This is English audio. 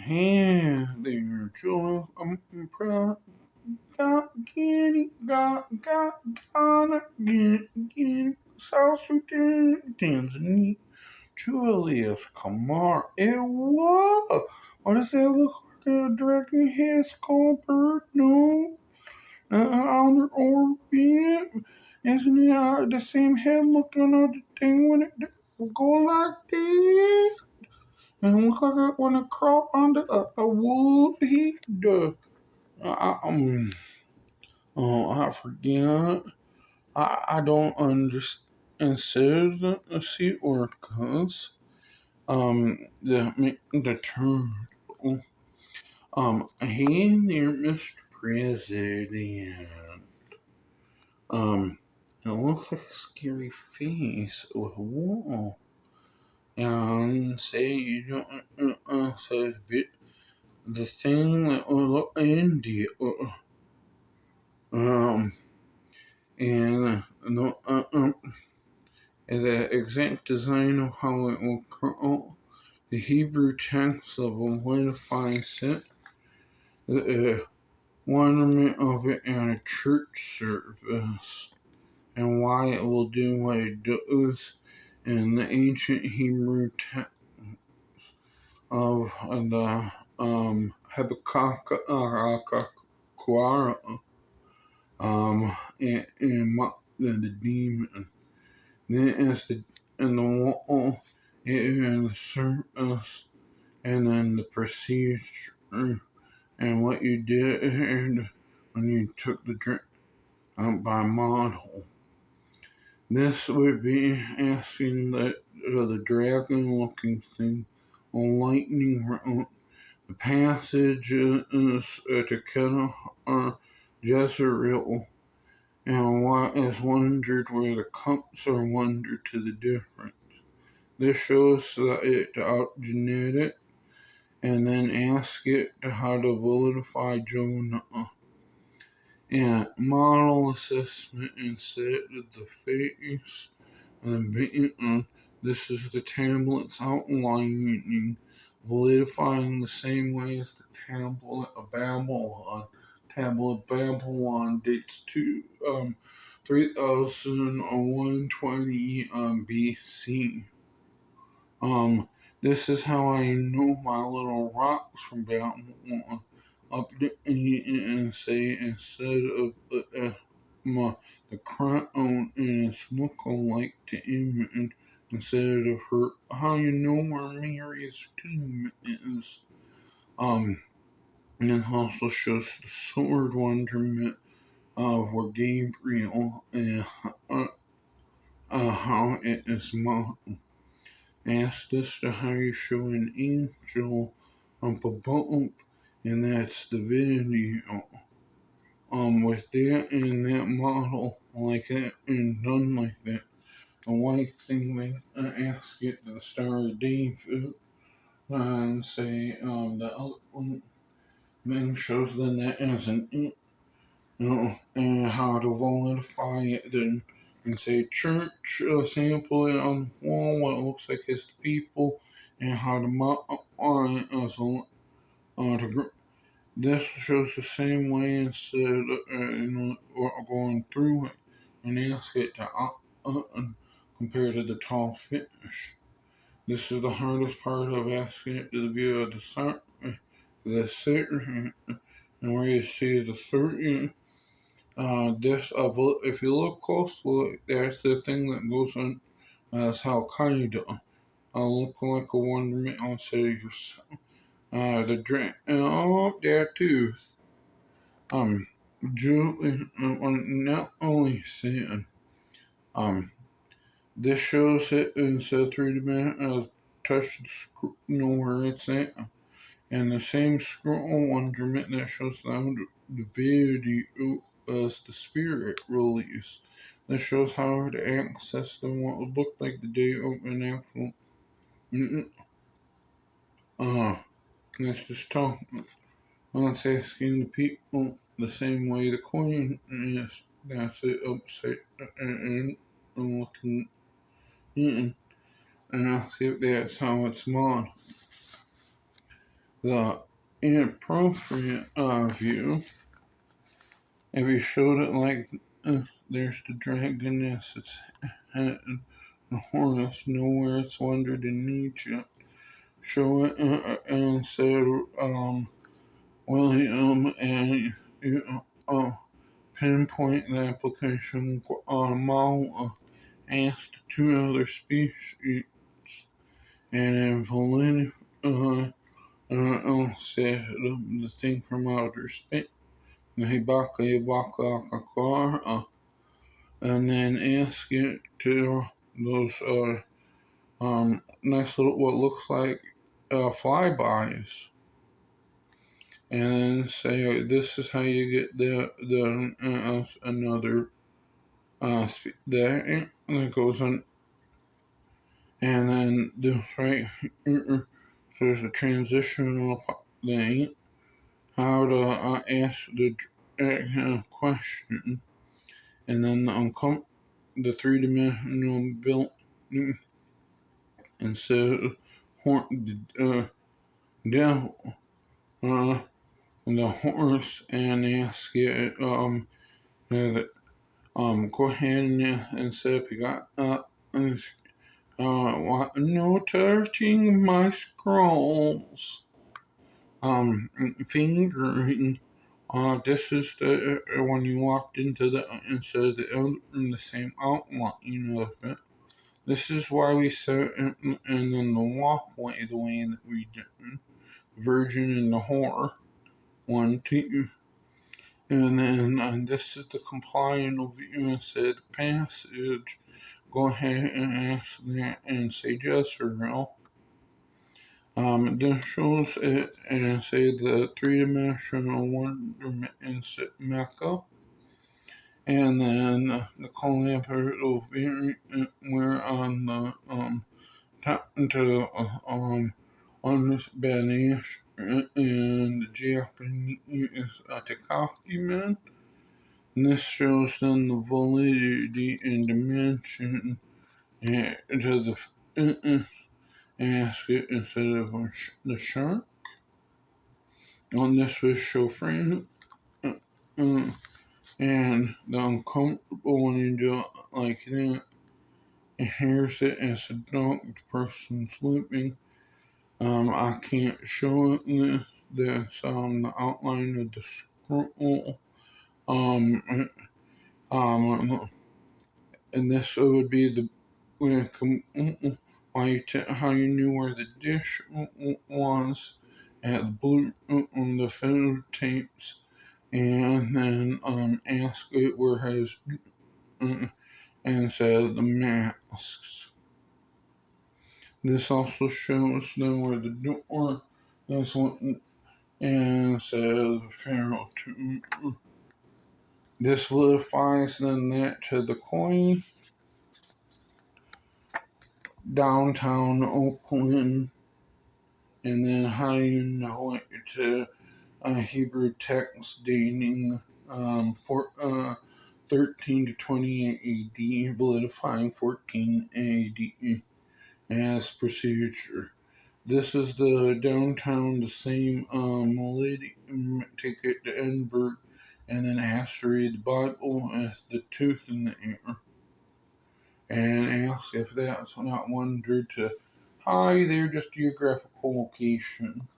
Hey there, Joel. I'm proud. Gonna get it. South Sudan, Tanzania. Julius, come on. It was. What does that look like? A dragon head skull bird? No. On the orbit. Isn't it the same head looking at the thing when it go like this? And look like it when it crawl under a wood heater. I, um, I forget. I don't understand. See orcas. The term. Hey there, Mr. President. Um, it looks like a scary face with a wall. And say you don't, say the thing that will end it. Um, and the exact design of how it will curl. The Hebrew text of identifies it, the wonderment of it at a church service, and why it will do what it does in the ancient Hebrew text of the Habakkuk, and the demon. Then as the and the wall, and the surface, and then the procedure, and what you did when you took the drink by model. This would be asking that the dragon-looking thing on lightning round. The passage is to Kettle Jezreel, and what is wondered where the cups are wondered to the difference. This shows that it out genetic, and then ask it how to validify Jonah. And model assessment instead of the face and being this is the tablets outlining validifying the same way as the tablet of Babylon. Tablet of Babylon dates to 3120 BC. This is how I know my little rocks from Babylon. Update and say instead of the crown and its look-alike to image instead of her. How you know where Mary's tomb is? And it also shows the sword wonderment of where Gabriel and how it is modeled. Ask this to how you show an angel up above, and that's the video. With that and that model like that and done like that. The white thing they ask it the Star of David and say the other one then shows them that as an and how to validify it then and say church sample it on the wall what it looks like as the people and how to on it as to this shows the same way instead of going through it and ask it to compared to the tall fish. This is the hardest part of asking it to be able to start the second and where you see the third. If you look closely, that's the thing that goes on as Al Qaeda. Look like a wonderment on say yourself. The drink. Oh, there too. Julie, not only saying, this shows it instead of 3D touch the screw, know where it's at. And the same scroll wonderment that shows down the video as the spirit release. This shows how to access them what would look like the day of an actual. Let's just talk. Let's asking the people the same way the coin is. That's it upside and looking in. And I'll see if that's how it's modeled. the inappropriate view. If you showed it like there's the dragon as its head and horns, nowhere it's wandered in Egypt. Show it and said, William, and you pinpoint the application Mao asked two other species, and in validity said the thing from outer space. And then ask it to those nice little what looks like flybys, and then say this is how you get the another that goes on, and then this right here, so there's a transitional thing how to ask the question, and then the three-dimensional built and so devil the horse and ask it go ahead and say if you got no touching my scrolls fingering. This is the when you walked into the instead of the same outline of it. This is why we set and then the walkway the way that we did Virgin and the Whore 1, 2, and then this is the compliant of the said passage. Go ahead and ask that and say Jezreel. This shows it and say the three-dimensional wonderment in Mecca. And then the collaborative variant we're on the top to on Spanish and the Japanese document. And this shows then the validity and dimension to the ask it instead of the shark. On this was show frame and the uncomfortable when you do it like that. And here's it as a dog, the person sleeping. I can't show it that's the outline of the scroll. And this would be the how you knew where the dish was at the blue on the photo tapes, and then ask it where has and said the masks. This also shows them where the door is and says Pharaoh tomb. This vilifies then that to the coin. Downtown Oakland, and then how you know it to Hebrew text dating 13 to 28 AD, validifying 14 AD as procedure. This is the downtown, the same lady ticket to Edinburgh, and then has to read the Bible as the tooth in the ear, and ask if that's not wondered to hi there, just geographical location.